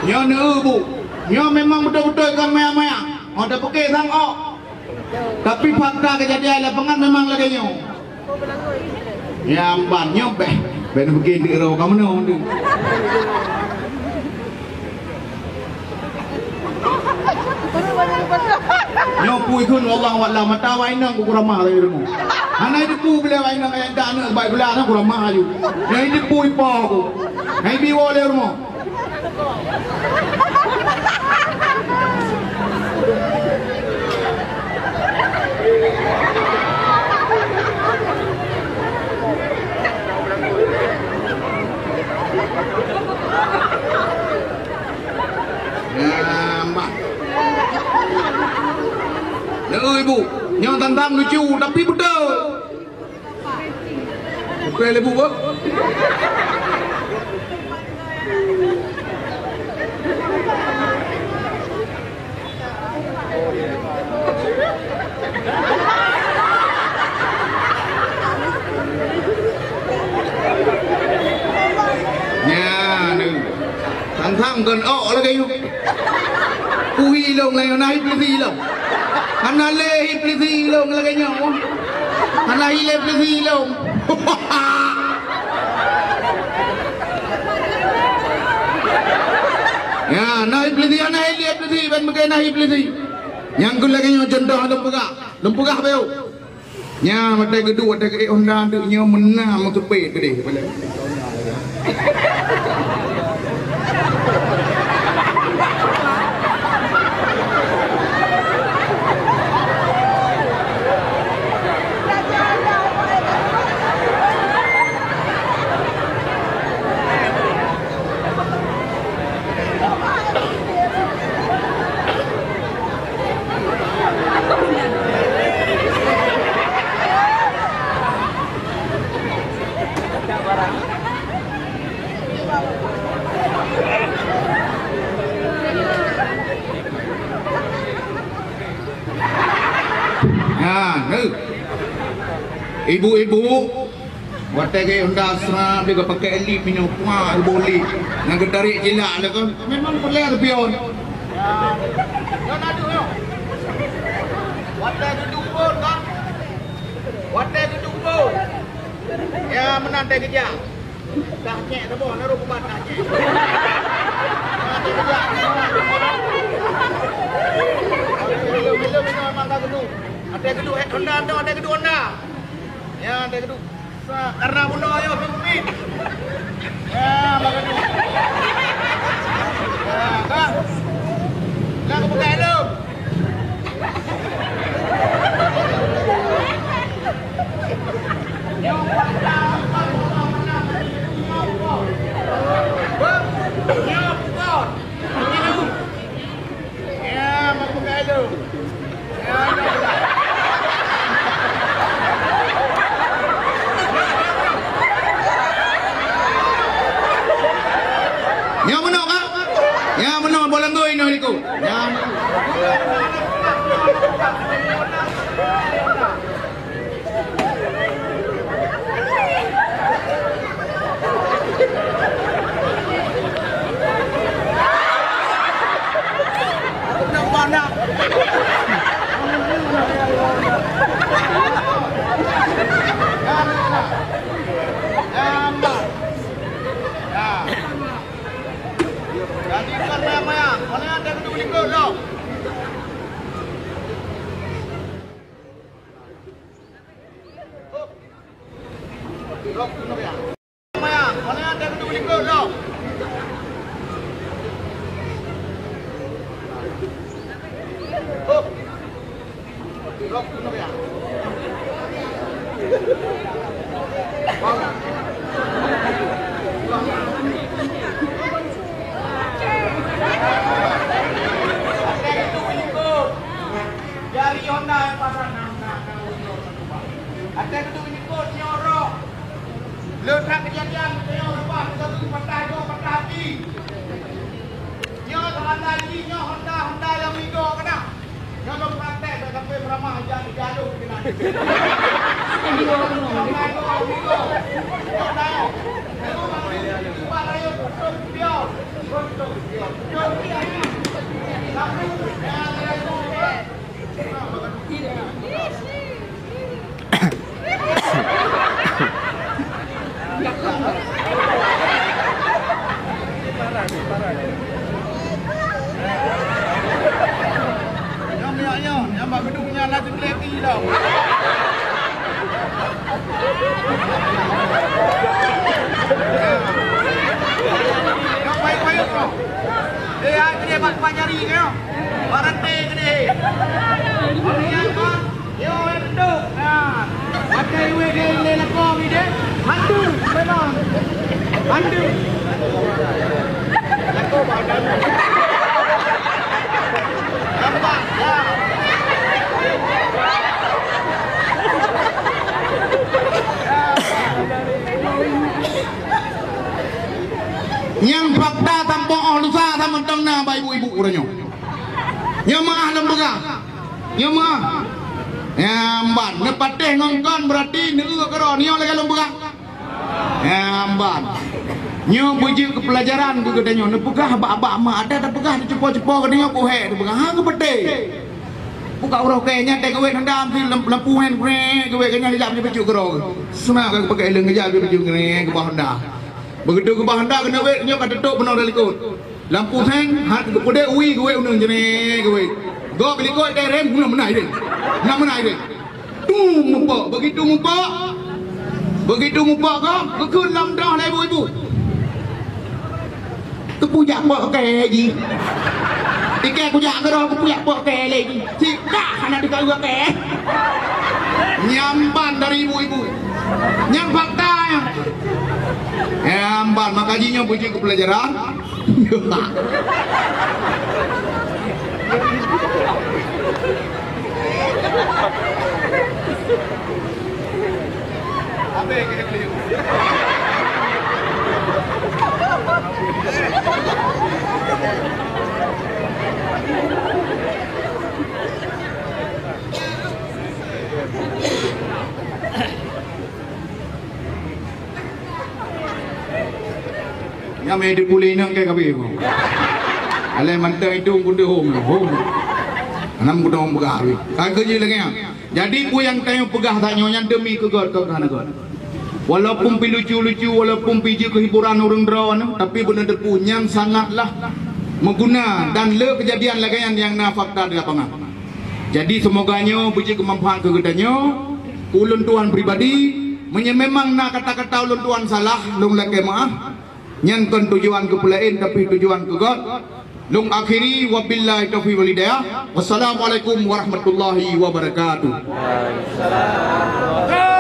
Nyo ne bu. Nyo memang betul-betul kan maya-maya. Ada pekeh sang ok. Tapi fakta kejadian lapangan memang lagi nyo. Ya amban nyo beh. Ben begini ro kamu no. Nyo pui kun wallah wallah mata wainang ku ramah lagi demo. Ana di pu bele wainang kaya dana bai bela na ku ramah ayu. Nyo di pui po ku. Ngai bi wo le demo. Nah, ibu, yang tantang lucu tapi betul. Betul ibu, bu. Nhà nè, thằng gần ọ là cái gì? Cui lồng này nó hít cái gì lồng? Anh lê hít cái gì lồng là cái nhỏ? Anh hít lên cái gì lồng? Ya, naik beli dia naik lihat beli ban pakai naik beli. Yang ku lagi nyo contoh lempugah beo. Nya mata kedua ada ke Honda tu nyo menang ke pet gede boleh. Ibu-ibu buat ke Honda Astra dia pakai elip punya kuah boleh nak tarik jelak lah kan memang pelik pion ya adu yo wadah duduk pun kan wadah duduk pun ya menantai kerja dah nyek tu pun naruh kubat dah nyek menantai kerja belum memang tak gedung ada gedung Honda tu ada gedung Honda. Ya, ada gedung. Karena bunuh ayo bumi. Ya, bagi gedung. Ya, kan. Nak buka helm. Ya, mau buka helm. Ya, yang mana kan? Yang mana bolang gue ini niku? Yang mana? Jadi kan maya, mana ada gedung ikut loh. Blok dulu ya. Maya, mana ada gedung ikut loh. Blok dulu ya. Dari Honda yang pasang ada gedung ini kok nyorok letak kejadian nyorok lepas satu patah dua patah hati nyorok Honda ini nyorok Honda yang Wigo kena nyorok praktek sampai beramah jatuh kena Wigo Yang bak gedungnya lah tu lagi dah. Yang baik-baik kau. Yang kena bak jari kau. Barante kena. Yang kau, yo enduk. Nah, pakai weh le lakong ni deh. Handu, memang. Handu. Lakong badan. Nampak dah. Yang fakta tanpa lusa sama tengah bayi ibu-ibu orangnya. Yang maah lembaga. Yang maah. Yang nepateh ngongkon berarti neu karo nio lagi lembaga. Yang nyo puji ke pelajaran ku katanya nepegah abak-abak mah ada pegah cepo-cepo katanya ku he nepegah ha ke pete. Buka urang kayaknya teh kowe nendam si lampuan kowe kayaknya dijap di baju kero. Semua ka pakai leung dijap di baju ke bawah dah. Begitu ke bawah dah kena we nyo ka tetuk benar dalikut. Lampu seng hat ke pede ui kowe unang jene kowe. Go bilikut teh rem guna menai deh. Nak menai deh. Tu mupa begitu mupa. Begitu mupa kau kekun lam dah lah ibu-ibu. Aku punya apa kayak gì? Tiga aku punya kerja, aku punya apa kayak lagi? Tidak, anak dikau kayak. Nyamban dari ibu-ibu, nyam fakta ya. Nyamban, makanya puji ke pelajaran. Apa yang kita beli? Yang medit pulih nak kayak kabe ko. Alai mantang itu kudu home. Anam kudu home begawi. Kan kerja lagi ya. Jadi ku yang tanya pegah tak nyonya demi kegar kau kan kau. Walaupun pi lucu-lucu, walaupun pi kehiburan orang derawan, tapi benar depu yang sangatlah mengguna dan le kejadian lagi yang fakta di lapangan. Jadi semoganya puji kemanfaat kegedannya, ulun tuan pribadi, memang nak kata-kata ulun tuan salah, lung lagi maaf, nyankan tujuan ke pelain tapi tujuan ke God. Lung akhiri wabillahi taufiq wal hidayah. Wassalamualaikum warahmatullahi wabarakatuh. Waalaikumsalam.